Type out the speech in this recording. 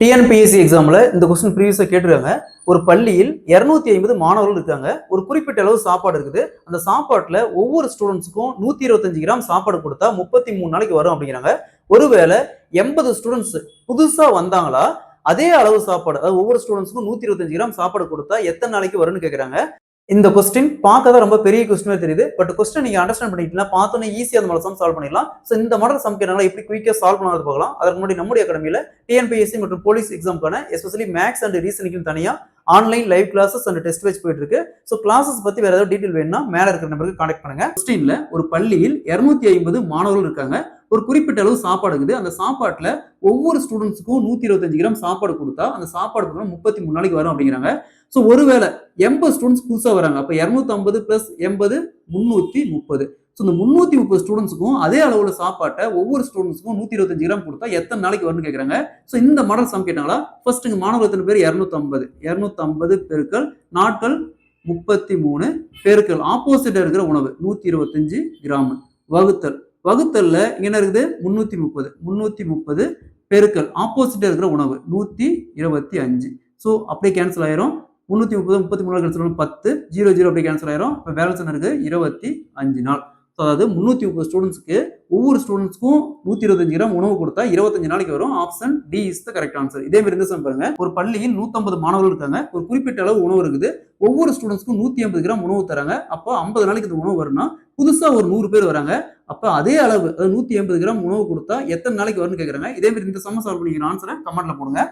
TNPSC எக்ஸாம்ல இந்த question ப்ரீவியஸா கேட்டிருக்காங்க. ஒரு பள்ளியில் 250 மாணவர்கள் இருக்காங்க. ஒரு குறிப்பிட்ட அளவு சாப்பாடு இருக்குது. அந்த சாப்பாட்டுல ஒவ்வொரு ஸ்டூடெண்ட்ஸ்க்கும் 125 கிராம் சாப்பாடு கொடுத்தா 33 நாளைக்கு வரும் அப்படிங்கிறாங்க. ஒருவேளை 80 ஸ்டூடெண்ட்ஸ் புதுசா வந்தாங்களா, அதே அளவு சாப்பாடு, அதாவது ஒவ்வொரு ஸ்டூடெண்ட்ஸ்க்கும் 125 கிராம் சாப்பாடு கொடுத்தா எத்தனை நாளைக்கு வரும்னு கேக்குறாங்க. இந்த கொஸ்டின் பார்க்க தான் ரொம்ப பெரிய கொஸ்டினா தெரியுது. பட் கொஸ்டின் நீங்க அண்டர்ஸ்டாண்ட் பண்ணிட்டீங்கன்னா பார்த்தோன்னே ஈஸியா அந்த மாடல் சம் சால்வ் பண்ணிடலாம். ஸோ இந்த மாடல் சம் கேட்டாங்களா எப்படி குயிக்கா சால்வ் பண்ணாது பார்க்கலாம். அதற்கு முன்னாடி நம்முடைய அகாடமியில டிஎன்பிஎஸ்சி மற்றும் போலீஸ் எக்ஸாம்க்கான எஸ்பெஷலி மேக்ஸ் அண்ட் ரீசனிங் தனியா online live classes and test batch போயிட்டு இருக்கு. ஸோ கிளாஸஸ் பத்தி வேற ஏதாவது டீடைல் வேணும்னா மேல இருக்கிற நம்பருக்கு கான்டாக்ட் பண்ணுங்க. கொஸ்டின்ல ஒரு பள்ளியில் 250 மாணவர்கள் இருக்காங்க. ஒரு குறிப்பிட்ட அளவு சாப்பாடு இருக்குது. அந்த சாப்பாட்டுல ஒவ்வொரு ஸ்டூடெண்ட்ஸ்க்கும் 125 கிராம் சாப்பாடு கொடுத்தா அந்த சாப்பாடு 33 நாளைக்கு வரும் அப்படிங்கிறாங்க. ஸோ ஒருவேளை 80 ஸ்டூடெண்ட்ஸ் புதுசா வராங்க. அப்ப 250 பிளஸ் 80 330. ஸோ இந்த 330 ஸ்டூடெண்ட்ஸ்க்கும் அதே அளவுல சாப்பாட்டை ஒவ்வொரு ஸ்டூடெண்ட்ஸ்க்கும் 125 கிராம் கொடுத்தா எத்தனை நாளைக்கு வரும்னு கேட்கறாங்க. ஸோ இந்த மாடல் சம் கேட்டாங்களா, ஃபர்ஸ்ட் இங்க மாணவர் எத்தனை பேர் 250 பெருக்கல் நாட்கள் 33 பெருக்கல் ஆப்போசிட்டா இருக்கிற உணவு 125 கிராம் வகுத்தல் வகுத்தல்ல என்ன இருக்குது 330 பெருக்கல் ஆப்போசிட்டா இருக்கிற உணவு 125. ஸோ அப்படியே கேன்சல் ஆயிரும். 330 33 கேன்சல் 10 0 அப்படியே கேன்சல் ஆயிரும். இப்போ பேலன்ஸ் என்ன இருக்கு 25 நாள். அதாவது 330 ஸ்டூடெண்ட்ஸ்க்கு ஒவ்வொரு ஸ்டூடெண்ட்ஸ்க்கும் 125 கிராம் உணவு கொடுத்தா 25 நாளைக்கு வரும். Option D is the correct answer. இதே மாதிரி இருந்து பாருங்க, ஒரு பள்ளியில் 150 மாணவர்கள் இருக்காங்க. ஒரு குறிப்பிட்ட அளவு உணவு இருக்குது. ஒவ்வொரு ஸ்டூடெண்ட்ஸ்க்கும் 150 கிராம் உணவு தராங்க. அப்போ 50 நாளைக்கு இந்த உணவு வரும்னா புதுசா ஒரு 100 பேர் வராங்க. அப்ப அதே அளவு 150 கிராம் உணவு கொடுத்தா எத்தனை நாளைக்கு வரும்னு கேட்கறாங்க. இதே மாதிரி இந்த சம்ம சால்வ் பண்ணிக்கிற ஆன்சரை கமெண்ட்ல போடுங்க.